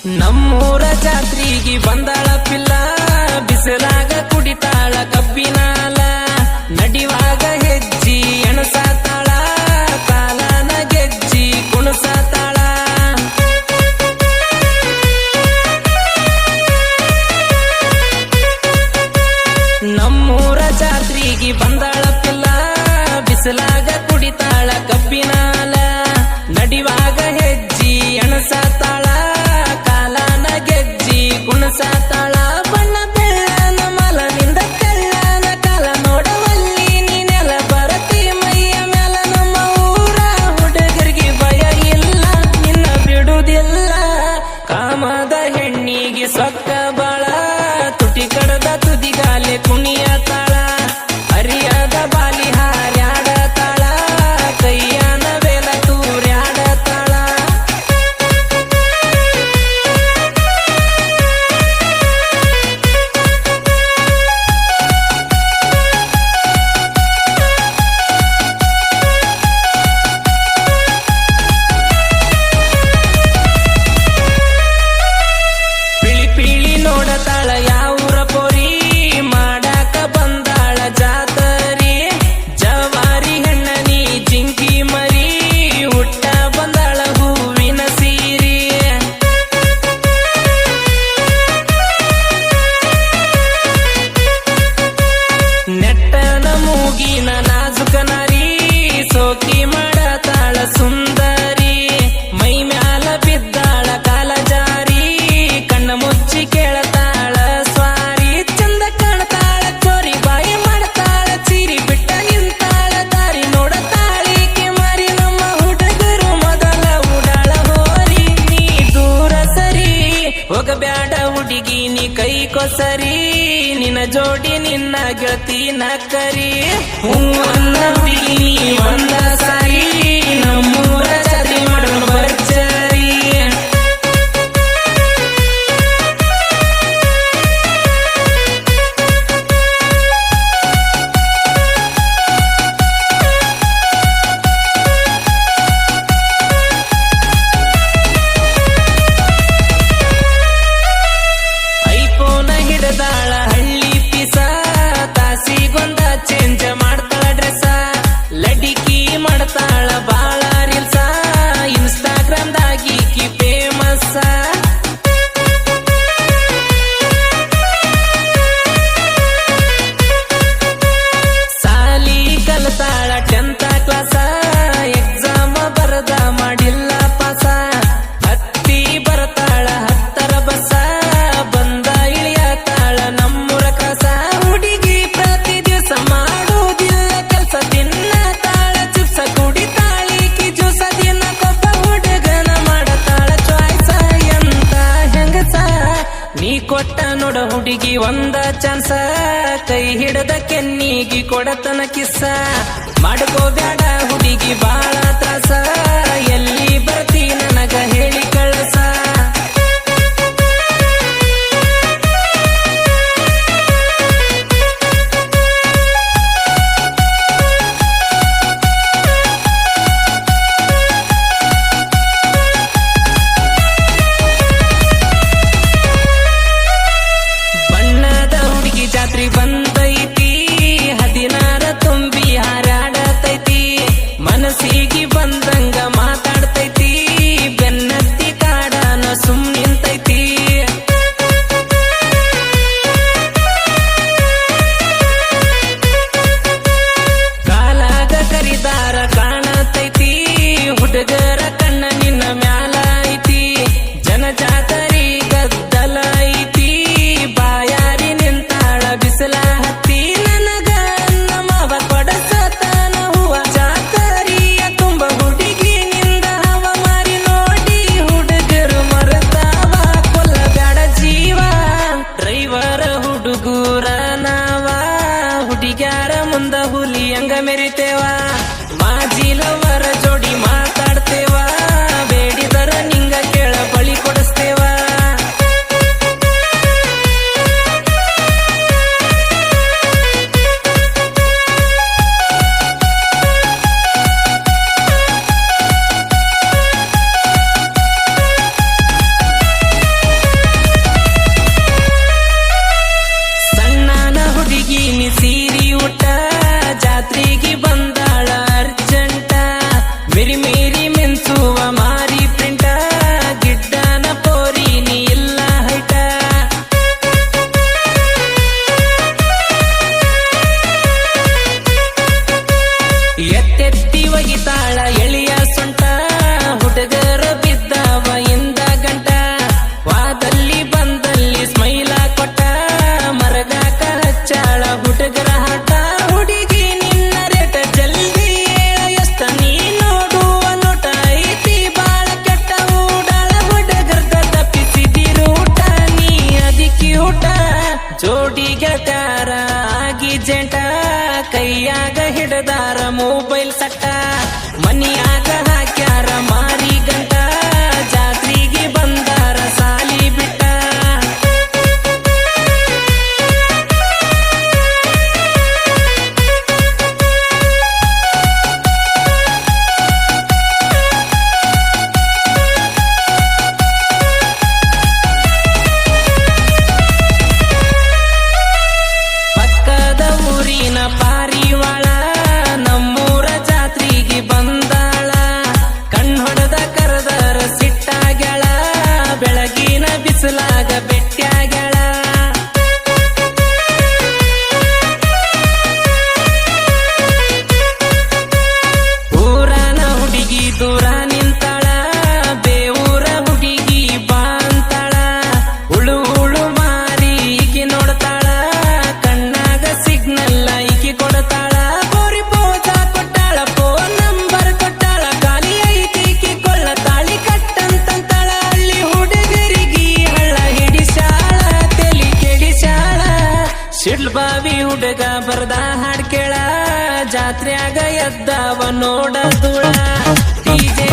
ನಮ್ಮೂರ ಜಾತ್ರೆಗೆ ಬಂದಾಳ ಪಿಲ್ಲ, ಬಿಸಿಲಾಗ ಕುಡಿತಾಳ ಕಬ್ಬಿನಾಲ, ನಡಿವಾಗ ಹೆಜ್ಜಿ ಎಣಸಾತಾಳ, ಕಾಲನ ಗೆಜ್ಜಿ ಕುಣಸಾತಾಳ. ನಮ್ಮೂರ ಜಾತ್ರೆಗೆ ಬಂದಾಳ ಪಿಲ್ಲ, ಬಿಸಿಲಾಗ ಕುಡಿತಾಳ ಕಬ್ಬಿನಾಲ, ನಡಿವಾಗ ಹೆಜ್ಜಿ ಎಣಸಾತಾಳ, ಕಾಲನ ಗೆಜ್ಜಿ ಕುಣಸಾತಾಳ. ಬಣ್ಣ ಬೆಳ್ಳನ ಮಲನಿಂದ ಕಳ್ಳನ ಕಾಲ ನೋಡವಲ್ಲಿ ನೀನೆಲ್ಲ ಬರತಿ ಮೈಯ ಮ್ಯಾಲ. ನಮ್ಮ ಊರ ಹುಡುಗರಿಗೆ ಭಯ ಇಲ್ಲ, ನಿನ್ನ ಬಿಡುವುದಿಲ್ಲ. ಕಾಮದ ಹೆಣ್ಣಿಗೆ ಸೊಕ್ಕ ಬಾಳ, ತುಟಿ ಕಡದ ತುದಿಗಾಲೆ ಕುಣಿಯ ತಾಳ, ಅರಿಯದ ಬಾಲಿ ಹಾರ್ಯಾಡ ತಾಳ, ಕೈಯನ ಬೇಲ ತೂರ್ಯಾಡ ತಾಳ. ಪಿಳಿ ಪಿಳಿ ನೋಡತಾಳ ಯಾವೂರ ಪೋರಿ, ಮಾಡಾಕ ಬಂದಾಳ ಜಾತರಿ. ಜವಾರಿ ಹೆಣ್ಣನಿ ಜಿಂಕಿ ಮರಿ, ಹುಟ್ಟ ಬಂದಾಳ ಹೂವಿನ ಸೀರಿ. ನೆಟ್ಟನ ಮೂಗಿನ ನಾಜುಕ ನಾರಿ, ಸೋಕಿ ಮಾಡತಾಳ ಸುಂದರಿ. ಮೈ ಮ್ಯಾಲ ಬಿದ್ದಾಳ ಕಾಲ ಜಾರಿ, ಕಣ್ಣ ಮುಚ್ಚಿ ಕೇಳತಾಳ ಸ್ವಾರಿ. ಚಂದ ಕಾಣತಾಳ ಚೋರಿ, ಬಾಯಿ ಮಾಡತಾಳ ಚೀರಿ, ಬಿಟ್ಟ ನಿಂತಾಳ ದಾರಿ ನೋಡತಾಳಿಕೆ ಮಾರಿ. ನಮ್ಮ ಹುಡುಗರು ಮೊದಲ ಉಡಾಳ ಹೋರಿ, ನೀ ದೂರ ಸರಿ ಹೋಗಬ್ಯಾಡ ಹುಡುಗಿ ನೀ ಕೈ ಕೊಸರಿ. ನಿನ್ನ ಜೋಡಿ ನಿನ್ನ ಗೆಳತಿ ನಕ್ಕರಿ, ಹೂವನ್ನ ಹುಡುಗಿ ನೀ ಒಂದ ಸಾರಿ. ನಮ್ಮೂರ ಜಾತ್ರೆ ಮಾಡೋಣ ಭರ್ಜರಿ. ಐಫೋನ ಹಿಡದಾಳ ಹಳ್ಳಿ ಪಿಸ, ತಾಸಿಗೊಂದ ಚೇಂಜ ಮಾಡ್ತಾಳ ಡ್ರೆಸ, ಲಡಿಕಿ ಮಾಡ್ತಾಳ ಬಾಳ ರೀಲ್ಸ, ಇನ್ಸ್ಟಾಗ್ರಾಮ್ದಾಗಿ ಫೇಮಸ್. ಸಾಲಿ ಕಲ್ತಾಳ 10th ಕ್ಲಾಸ, ಎಕ್ಸಾಮ ಬರದ ಮಾಡಿಲ್ಲ ಪಾಸ. ಹತ್ತಿ ಬರ್ತಾಳ 10ರ ಬಸ, ಬಂದ ಇಳಿಯತಾಳ ನಮ್ಮೂರ ಕಸ. ಹುಡುಗಿ ಪ್ರತಿ ದಿವಸ ಮಾಡುವುದಿಲ್ಲ ಕೆಲಸ, ತಿನ್ನತಾಳ ಚಿಪ್ಸ ಕುಡಿತಾಳಿಕಿ ಜ್ಯೂಸ. ದಿನಕ್ಕೊಬ್ಬ ಹುಡುಗನ ಮಾಡತಾಳ ಚಾಯ್ಸ, ಎಂತ ಹೆಂಗಸ ನೀ ಕೊಟ್ಟ ನೋಡ ಹುಡುಗಿ ಒಂದ ಚಾನ್ಸ. ಕೈ ಹಿಡದ ಕೆನ್ನಿಗಿ ಕೊಡತನ ಕಿಸ್ಸ, ಮಾಡ್ಕೋಬ್ಯಾಡ ಹುಡುಗಿ ಬಾಳ ತ್ರಾಸ. ಎಲ್ಲಿ ಬರ್ತಿ ನನಗ ಹೇಳಿ ಕಳಸ. ಬಣ್ಣದ ಹುಡುಗಿ ಜಾತ್ರೆ ಬಂದೈತಿ, 16 ತುಂಬಿ ಹಾರಾಡತೈತಿ. ಮನಸ್ಸಿಗೆ ಬಂದಂಗ ಮಾತಾಡ್ತೈತಿ, ಬೆನ್ನತ್ತಿ ಹಿಡದಾರ ಮೊಬೈಲ್ ಸಟ್ಟ ಮನಿಯಾಗ ಹಾಕ್ಯಾರ ಮಾರಿ ಗಂಟ ಜಾತ್ರೆಗೆ ಬಂದಾರ ಸಾಲಿ ಬಿಟ್ಟ ಪಕ್ಕದ ಊರಿನ ಪಾರಿವಾಳ ನಮ್ಮೂರ ಜಾತ್ರೆಗೆ ಬಂದಾಳ ಕಣ್ಣೊಡೆದ ಕರೆದರ ಸಿಟ್ಟಾಗ್ಯಾಳ ಬೆಳಗಿನ ಬಿಸಿಲಾಗ ಬೆಟ್ಟ್ಯಾಗ್ಯಾಳ ಊರನ ಹುಡುಗಿ ದೂರ ನಿಂತಾಳ ಬೇವೂರ ಹುಡುಗಿ ಬಾ ಅಂತಾಳ ಉಳು ಉಳು ಮಾರಿ ಈಕಿ ನೋಡ್ತಾಳ ಕಣ್ಣಾಗ ಸಿಗ್ನಲ್ಲ ಈಕಿ ಕೊಡ್ತಾಳ ಬೋರಿ ಪೋಜ ಕೊಟ್ಟಾಳ ಫೋನ್ ನಂಬರ್ ಕೊಟ್ಟಾಳ ಖಾಲಿ ಐತಿ ಕೊಳ್ಳ ತಾಳಿ ಕಟ್ಟಂತಾಳ ಹಳ್ಳಿ ಹುಡುಗರಿಗಿ ಹಳ್ಳ ಹಿಡಿಸಾಳ ತೆಲಿ ಕೆಡಿಸಾಳ ಶಿಡ್ಲಬಾವಿ ಹುಡುಗ ಬರ್ದ ಹಾಡ್ ಕೇಳ ಜಾತ್ರ್ಯಾಗ ಎದ್ದವ ನೋಡ ಧೂಳ ಡಿಜೆ